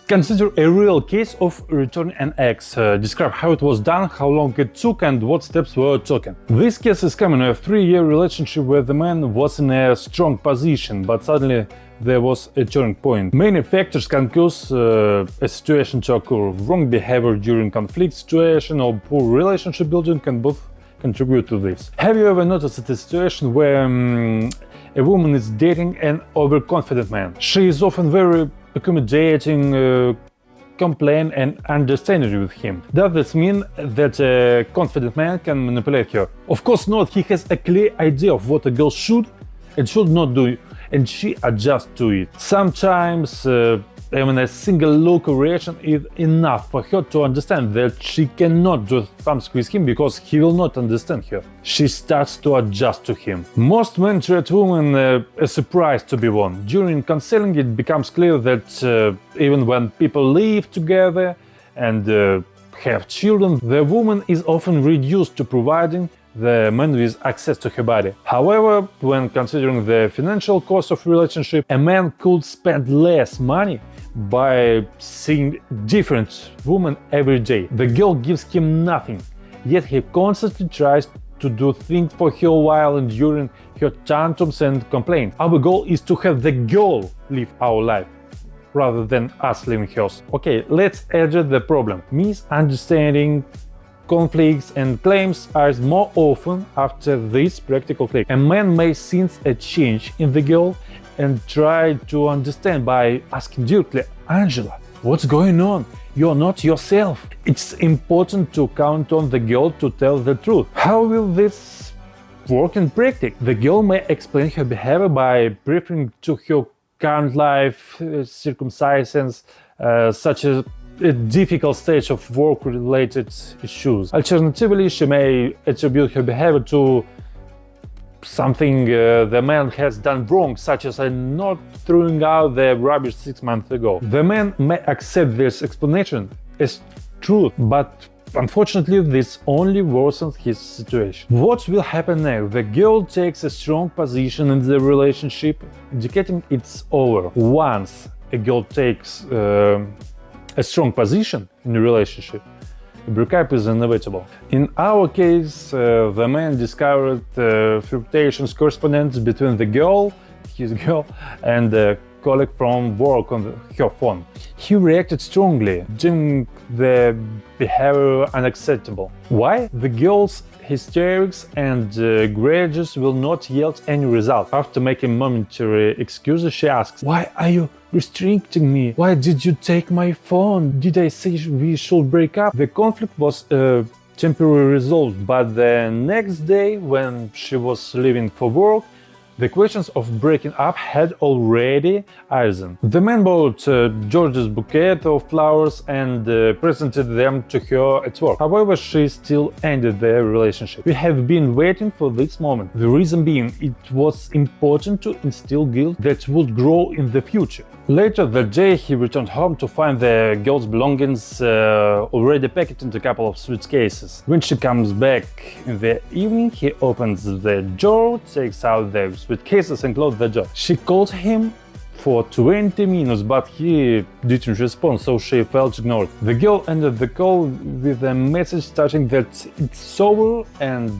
Consider a real case of returning an ex. Describe how it was done, how long it took, and what steps were taken. This case is common: a 3-year relationship where the man was in a strong position, but suddenly there was a turning point. Many factors can cause a situation to occur. Wrong behavior during conflict situation or poor relationship building can both contribute to this. Have you ever noticed a situation where a woman is dating an overconfident man? She is often very accommodating, complain and understanding with him. Does this mean that a confident man can manipulate her? Of course not. He has a clear idea of what a girl should and should not do, and she adjusts to it. Sometimes even a single local reaction is enough for her to understand that she cannot do something with him because he will not understand her. She starts to adjust to him. Most men treat women as a surprise to be won. During counseling, it becomes clear that even when people live together and have children, the woman is often reduced to providing the man with access to her body. However, when considering the financial cost of relationship, a man could spend less money by seeing different women every day. The girl gives him nothing, yet he constantly tries to do things for her while enduring her tantrums and complaints. Our goal is to have the girl live our life rather than us living hers. Okay, let's address the problem. Misunderstanding, conflicts and claims are more often after this practical click. A man may sense a change in the girl and try to understand by asking directly, "Angela, what's going on? You're not yourself." It's important to count on the girl to tell the truth. How will this work in practice? The girl may explain her behavior by referring to her current life circumstances, such as a difficult stage of work-related issues. Alternatively, she may attribute her behavior to something the man has done wrong, such as not throwing out the rubbish 6 months ago. The man may accept this explanation as truth, but unfortunately this only worsens his situation. What will happen next? The girl takes a strong position in the relationship, indicating it's over. Once a girl takes a strong position in a relationship, a breakup is inevitable. In our case, the man discovered flirtations correspondence between his girl, and a colleague from work on her phone. He reacted strongly, deeming the behavior unacceptable. Why? The girl's hysterics and grudges will not yield any result. After making momentary excuses, she asks, "Why are you restricting me? Why did you take my phone? Did I say we should break up?" The conflict was temporarily resolved, but the next day, when she was leaving for work, the questions of breaking up had already arisen. The man bought George's bouquet of flowers and presented them to her at work. However, she still ended their relationship. We have been waiting for this moment. The reason being, it was important to instill guilt that would grow in the future. Later that day, he returned home to find the girl's belongings already packed into a couple of suitcases. When she comes back in the evening, he opens the drawer, takes out the suitcases and closes the door. She called him for 20 minutes, but he didn't respond, so she felt ignored. The girl ended the call with a message stating that it's over and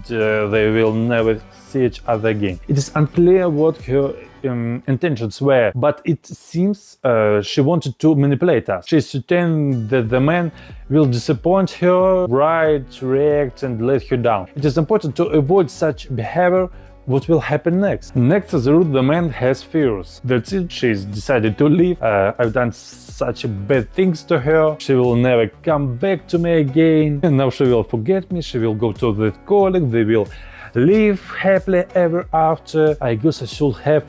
they will never see each other again. It is unclear what her intentions were, but it seems she wanted to manipulate us. She's certain that the man will disappoint her, react and let her down. It is important to avoid such behavior. What will happen next? Next is the route the man has fears. That's it, she's decided to leave. I've done such bad things to her. She will never come back to me again. And now she will forget me. She will go to the colleague. They will live happily ever after. I guess I should have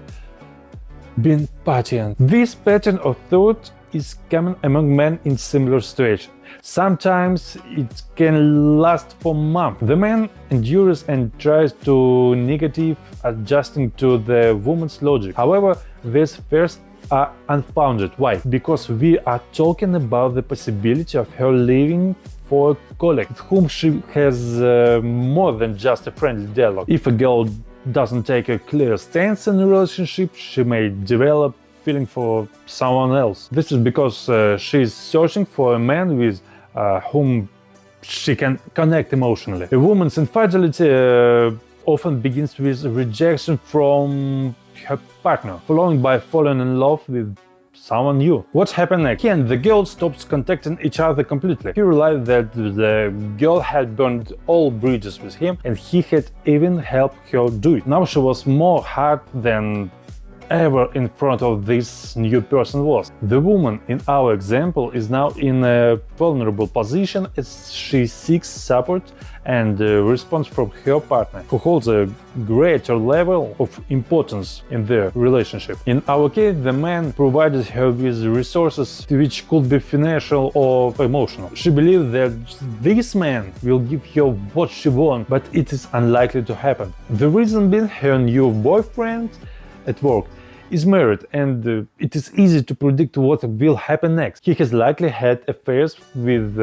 been partying. This pattern of thought is common among men in similar situations. Sometimes it can last for months. The man endures and tries to negative adjusting to the woman's logic. However, these fears are unfounded. Why? Because we are talking about the possibility of her leaving for a colleague with whom she has more than just a friendly dialogue. If a girl doesn't take a clear stance in a relationship, she may develop feeling for someone else. This is because she is searching for a man with whom she can connect emotionally. A woman's infidelity often begins with rejection from her partner, followed by falling in love with someone new. What happened next? He and the girl stopped contacting each other completely. He realized that the girl had burned all bridges with him, and he had even helped her do it. Now she was more hurt than ever in front of this new person was. The woman in our example is now in a vulnerable position as she seeks support and response from her partner, who holds a greater level of importance in their relationship. In our case, the man provided her with resources which could be financial or emotional. She believed that this man will give her what she wants, but it is unlikely to happen. The reason being, her new boyfriend at work is married, and it is easy to predict what will happen next. He has likely had affairs with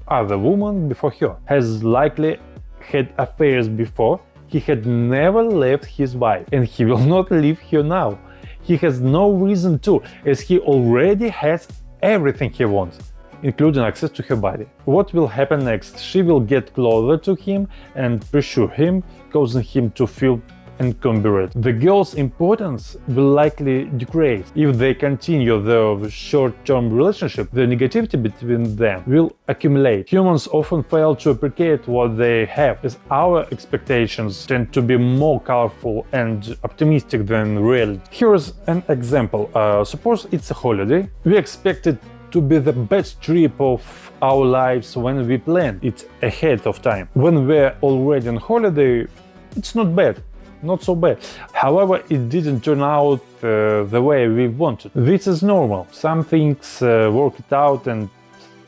other women before her, has likely had affairs before. He had never left his wife, and he will not leave her now. He has no reason to, as he already has everything he wants, including access to her body. What will happen next? She will get closer to him and pursue him, causing him to feel encumbered. The girl's importance will likely decrease. If they continue their short-term relationship, the negativity between them will accumulate. Humans often fail to appreciate what they have, as our expectations tend to be more colorful and optimistic than reality. Here's an example. Suppose it's a holiday. We expect it to be the best trip of our lives when we plan it ahead of time. When we're already on holiday, it's not bad. Not so bad. However, it didn't turn out the way we wanted. This is normal. Some things worked out and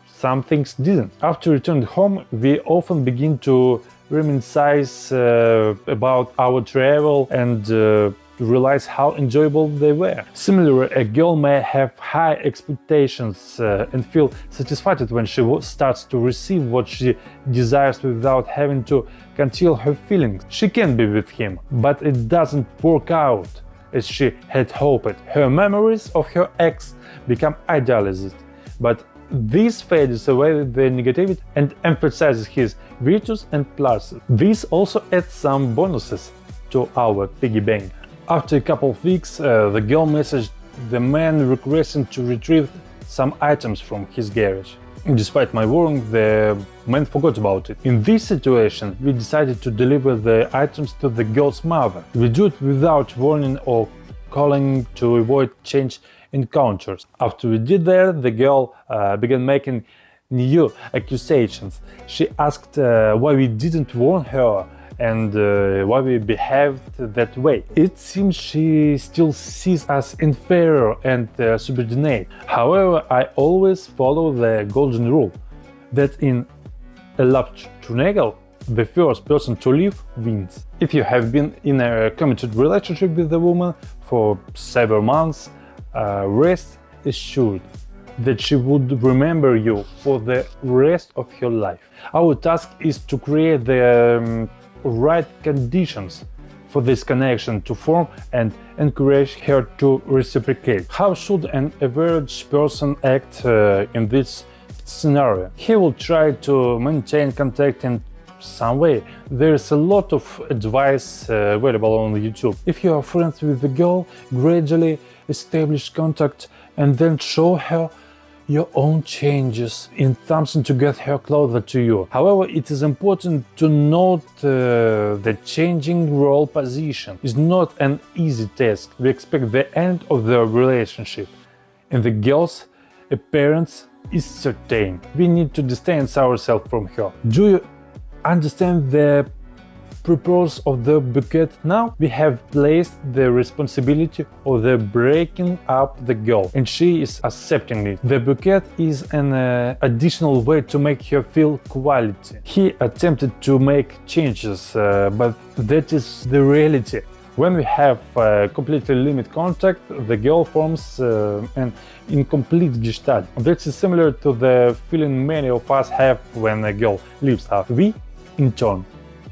some things didn't. After returning home, we often begin to reminisce about our travel and realize how enjoyable they were. Similarly, a girl may have high expectations and feel satisfied when she starts to receive what she desires without having to conceal her feelings. She can be with him, but it doesn't work out as she had hoped. Her memories of her ex become idealized, but this fades away with the negativity and emphasizes his virtues and pluses. This also adds some bonuses to our piggy bank. After a couple of weeks, the girl messaged the man requesting to retrieve some items from his garage. Despite my warning, the man forgot about it. In this situation, we decided to deliver the items to the girl's mother. We do it without warning or calling to avoid change encounters. After we did that, the girl began making new accusations. She asked why we didn't warn her and why we behaved that way. It seems she still sees us inferior and subordinate. However, I always follow the golden rule that in a love triangle, the first person to leave wins. If you have been in a committed relationship with a woman for several months, rest assured that she would remember you for the rest of her life. Our task is to create the right conditions for this connection to form and encourage her to reciprocate. How should an average person act in this scenario? He will try to maintain contact in some way. There is a lot of advice available on YouTube. If you are friends with the girl, gradually establish contact and then show her your own changes in something to get her closer to you. However, it is important to note that changing role position is not an easy task. We expect the end of the relationship. In the girl's appearance is certain. We need to distance ourselves from her. Do you understand the purpose of the bouquet now? We have placed the responsibility of the breaking up the girl, and she is accepting it. The bouquet is an additional way to make her feel quality. He attempted to make changes, but that is the reality. When we have completely limited contact, the girl forms an incomplete gestalt. That is similar to the feeling many of us have when a girl leaves us. We, in turn,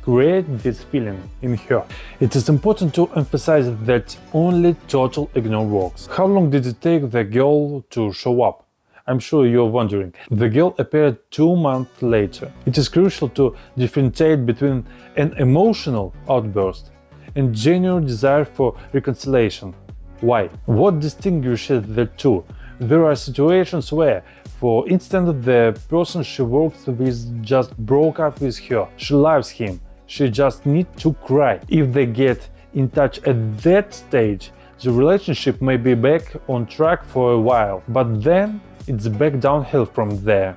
create this feeling in her. It is important to emphasize that only total ignore works. How long did it take the girl to show up? I'm sure you're wondering. The girl appeared 2 months later. It is crucial to differentiate between an emotional outburst and genuine desire for reconciliation. Why? What distinguishes the two? There are situations where, for instance, the person she works with just broke up with her. She loves him. She just needs to cry. If they get in touch at that stage, the relationship may be back on track for a while, but then it's back downhill from there.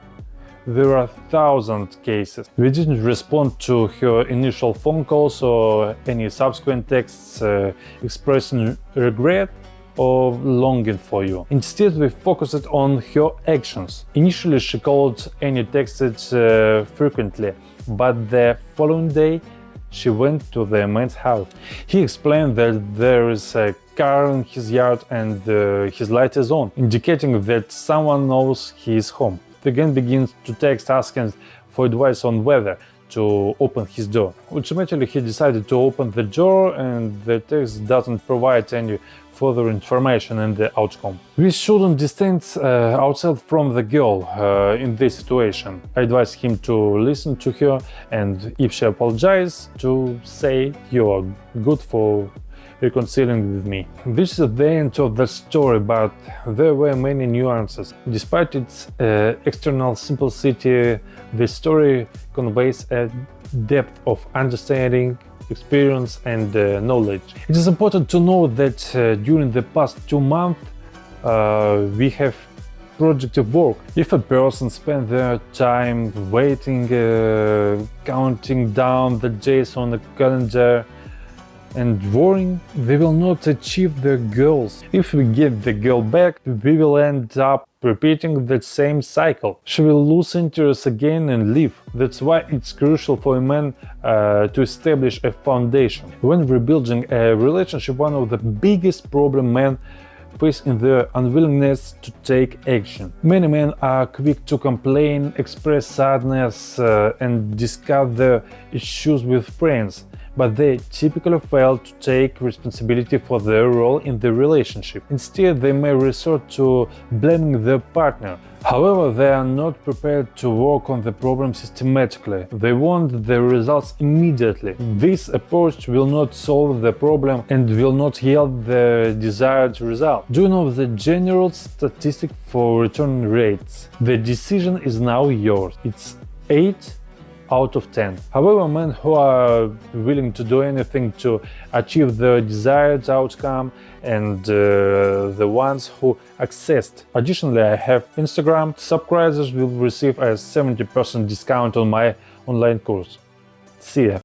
There are thousands of cases. We didn't respond to her initial phone calls or any subsequent texts expressing regret or longing for you. Instead, we focused on her actions. Initially, she called and texted frequently, but the following day, she went to the man's house. He explained that there is a car in his yard and his light is on, indicating that someone knows he is home. He again begins to text asking for advice on whether to open his door. Ultimately, he decided to open the door, and the text doesn't provide any further information in the outcome. We shouldn't distance ourselves from the girl in this situation. I advise him to listen to her, and if she apologizes, to say you are good for reconciling with me. This is the end of the story, but there were many nuances. Despite its external simplicity, the story conveys a depth of understanding, experience and knowledge. It is important to know that during the past 2 months we have productive work. If a person spends their time waiting, counting down the days on the calendar and worrying, they will not achieve their goals. If we get the girl back, we will end up repeating that same cycle. She will lose interest again and leave. That's why it's crucial for a man to establish a foundation. When rebuilding a relationship, one of the biggest problems men face is their unwillingness to take action. Many men are quick to complain, express sadness, and discuss their issues with friends, but they typically fail to take responsibility for their role in the relationship. Instead, they may resort to blaming their partner. However, they are not prepared to work on the problem systematically. They want the results immediately. This approach will not solve the problem and will not yield the desired result. Do you know the general statistic for return rates? The decision is now yours. It's 8 out of 10. However, men who are willing to do anything to achieve the desired outcome and the ones who accessed. Additionally, I have Instagram. Subscribers will receive a 70% discount on my online course. See ya!